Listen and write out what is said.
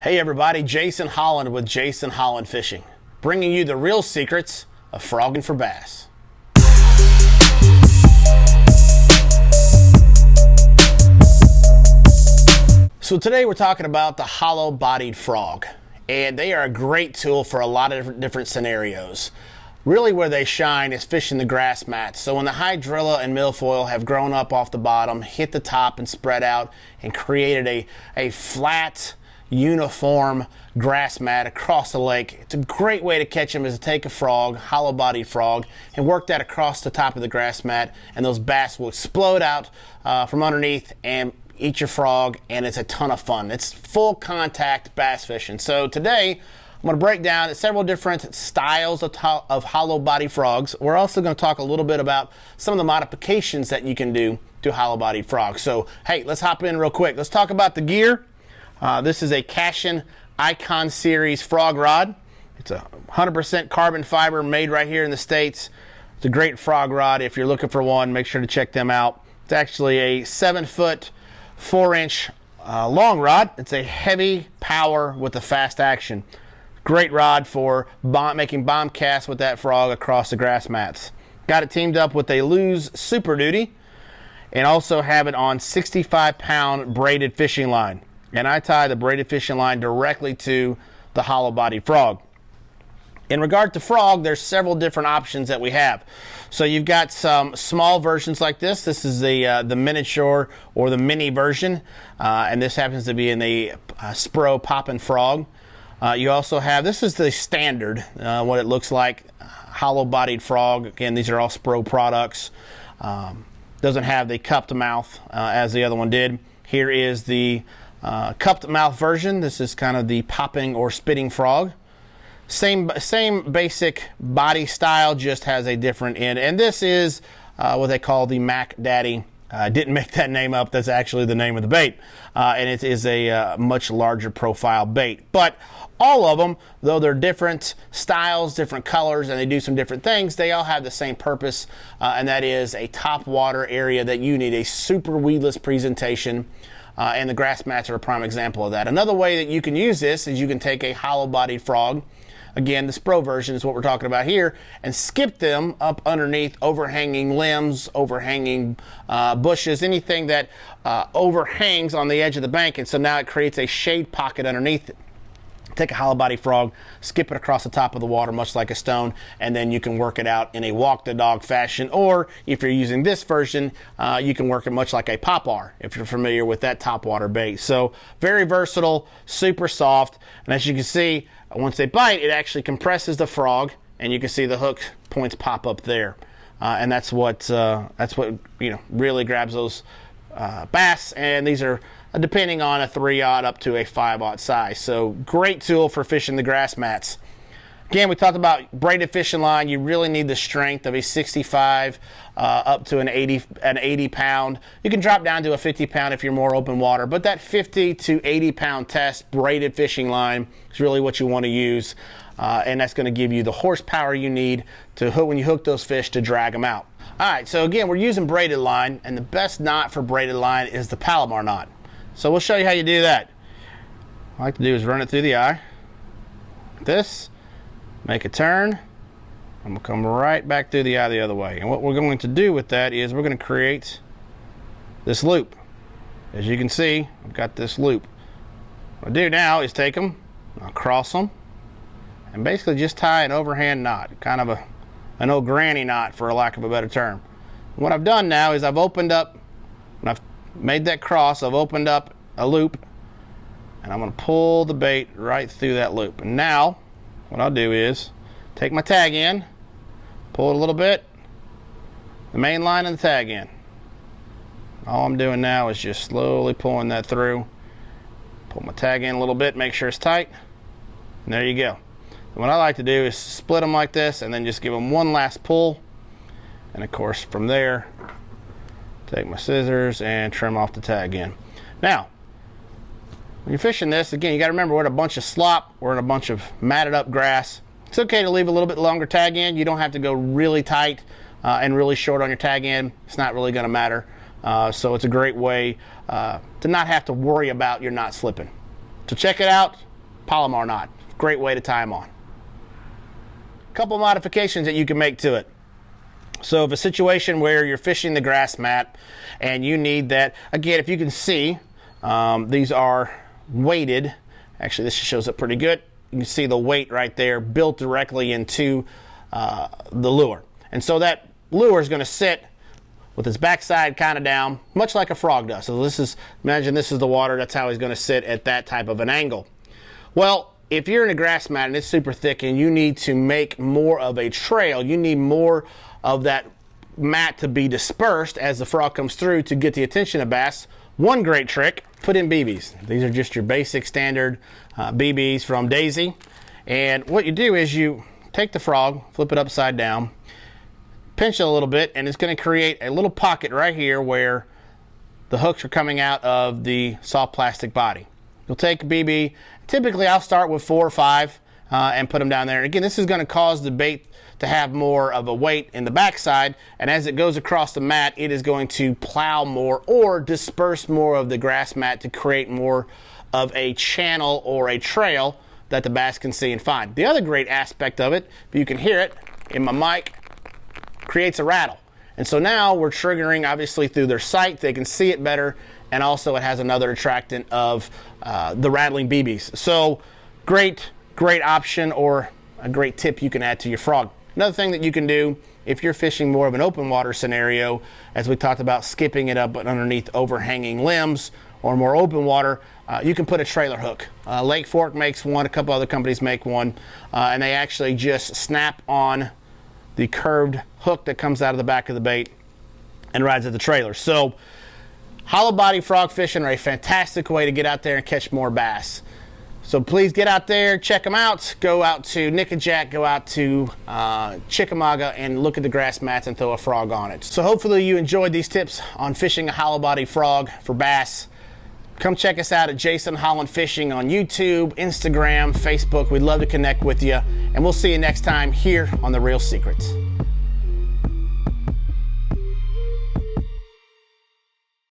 Hey everybody, Jason Holland with Jason Holland Fishing, bringing you the real secrets of frogging for bass. So today we're talking about the hollow-bodied frog, and they are a great tool for a lot of different scenarios. Really where they shine is fishing the grass mats. So when the hydrilla and milfoil have grown up off the bottom, hit the top and spread out and created a flat, uniform grass mat across the lake. It's a great way to catch them is to take a frog, hollow-bodied frog, and work that across the top of the grass mat, and those bass will explode out from underneath and eat your frog, and it's a ton of fun. It's full contact bass fishing. So today I'm going to break down several different styles of hollow-bodied frogs. We're also going to talk a little bit about some of the modifications that you can do to hollow-bodied frogs. So hey, let's hop in real quick. Let's talk about the gear. This is a Cashin Icon Series frog rod. It's a 100% carbon fiber made right here in the States. It's a great frog rod. If you're looking for one, make sure to check them out. It's actually a 7-foot, 4-inch long rod. It's a heavy power with a fast action. Great rod for making bomb casts with that frog across the grass mats. Got it teamed up with a Lew's Super Duty, and also have it on 65-pound braided fishing line. And I tie the braided fishing line directly to the hollow-bodied frog. In regard to frog, there's several different options that we have. So you've got some small versions like this. This is the miniature or the mini version, and this happens to be in the Spro Poppin' Frog. You also have, this is the standard, what it looks like, hollow-bodied frog. Again, these are all Spro products. Doesn't have the cupped mouth as the other one did. Here is the cupped mouth version. This is kind of the popping or spitting frog. Same basic body style, just has a different end. And this is what they call the Mac Daddy. I didn't make that name up. That's actually the name of the bait. And it is a much larger profile bait. But all of them, though they're different styles, different colors, and they do some different things, they all have the same purpose, and that is a top water area that you need a super weedless presentation. And the grass mats are a prime example of that. Another way that you can use this is you can take a hollow-bodied frog, again the Spro version is what we're talking about here, and skip them up underneath overhanging limbs, overhanging bushes, anything that overhangs on the edge of the bank, and so now it creates a shade pocket underneath it. Take a hollow-bodied frog, skip it across the top of the water much like a stone, and then you can work it out in a walk-the-dog fashion, or if you're using this version, you can work it much like a pop-ar if you're familiar with that topwater bait. So very versatile, super soft, and as you can see, once they bite, it actually compresses the frog, and you can see the hook points pop up there, and that's what really grabs those bass. And these are depending on a 3/0 up to a 5/0 size. So great tool for fishing the grass mats. Again, we talked about braided fishing line. You really need the strength of a 65 up to an 80 pound. You can drop down to a 50 pound if you're more open water, but that 50 to 80 pound test braided fishing line is really what you want to use, and that's going to give you the horsepower you need to hook when you hook those fish to drag them out. All right, so again, we're using braided line, and the best knot for braided line is the Palomar knot. So we'll show you how you do that. What I like to do is run it through the eye, like this, make a turn, and we'll come right back through the eye the other way. And what we're going to do with that is we're going to create this loop. As you can see, I've got this loop. What I do now is take them, I'll cross them, and basically just tie an overhand knot, kind of an old granny knot for a lack of a better term. And what I've done now is I've opened up, when I've made that cross, I've opened up a loop, and I'm going to pull the bait right through that loop. And now what I'll do is take my tag in, pull it a little bit, the main line and the tag in. All I'm doing now is just slowly pulling that through. Pull my tag in a little bit, make sure it's tight, and there you go. And what I like to do is split them like this and then just give them one last pull, and of course from there take my scissors and trim off the tag in. Now when you're fishing this, again, you got to remember we're in a bunch of slop, we're in a bunch of matted up grass. It's okay to leave a little bit longer tag in. You don't have to go really tight and really short on your tag in. It's not really going to matter. So it's a great way to not have to worry about your knot slipping. So check it out. Palomar knot. Great way to tie them on. Couple modifications that you can make to it. So if a situation where you're fishing the grass mat and you need that, again, if you can see, these are weighted. Actually, this shows up pretty good. You can see the weight right there built directly into the lure. And so that lure is going to sit with its backside kind of down, much like a frog does. So this is, imagine this is the water, that's how he's going to sit at that type of an angle. Well, if you're in a grass mat and it's super thick and you need to make more of a trail, you need more of that mat to be dispersed as the frog comes through to get the attention of bass, one great trick, put in BBs. These are just your basic standard BBs from Daisy. And what you do is you take the frog, flip it upside down, pinch it a little bit, and it's going to create a little pocket right here where the hooks are coming out of the soft plastic body. You'll take a BB. Typically, I'll start with 4 or 5 and put them down there. And again, this is going to cause the bait to have more of a weight in the backside, and as it goes across the mat, it is going to plow more or disperse more of the grass mat to create more of a channel or a trail that the bass can see and find. The other great aspect of it, if you can hear it in my mic, creates a rattle. And so now we're triggering, obviously, through their sight. They can see it better, and also it has another attractant of the rattling BBs. So great option, or a great tip you can add to your frog. Another thing that you can do if you're fishing more of an open water scenario, as we talked about, skipping it up underneath overhanging limbs or more open water, you can put a trailer hook. Lake Fork makes one, a couple other companies make one, and they actually just snap on the curved hook that comes out of the back of the bait and rides at the trailer. So hollow body frog fishing are a fantastic way to get out there and catch more bass. So please get out there, check them out. Go out to Nickajack, go out to Chickamauga, and look at the grass mats and throw a frog on it. So hopefully you enjoyed these tips on fishing a hollow body frog for bass. Come check us out at Jason Holland Fishing on YouTube, Instagram, Facebook. We'd love to connect with you. And we'll see you next time here on The Real Secrets.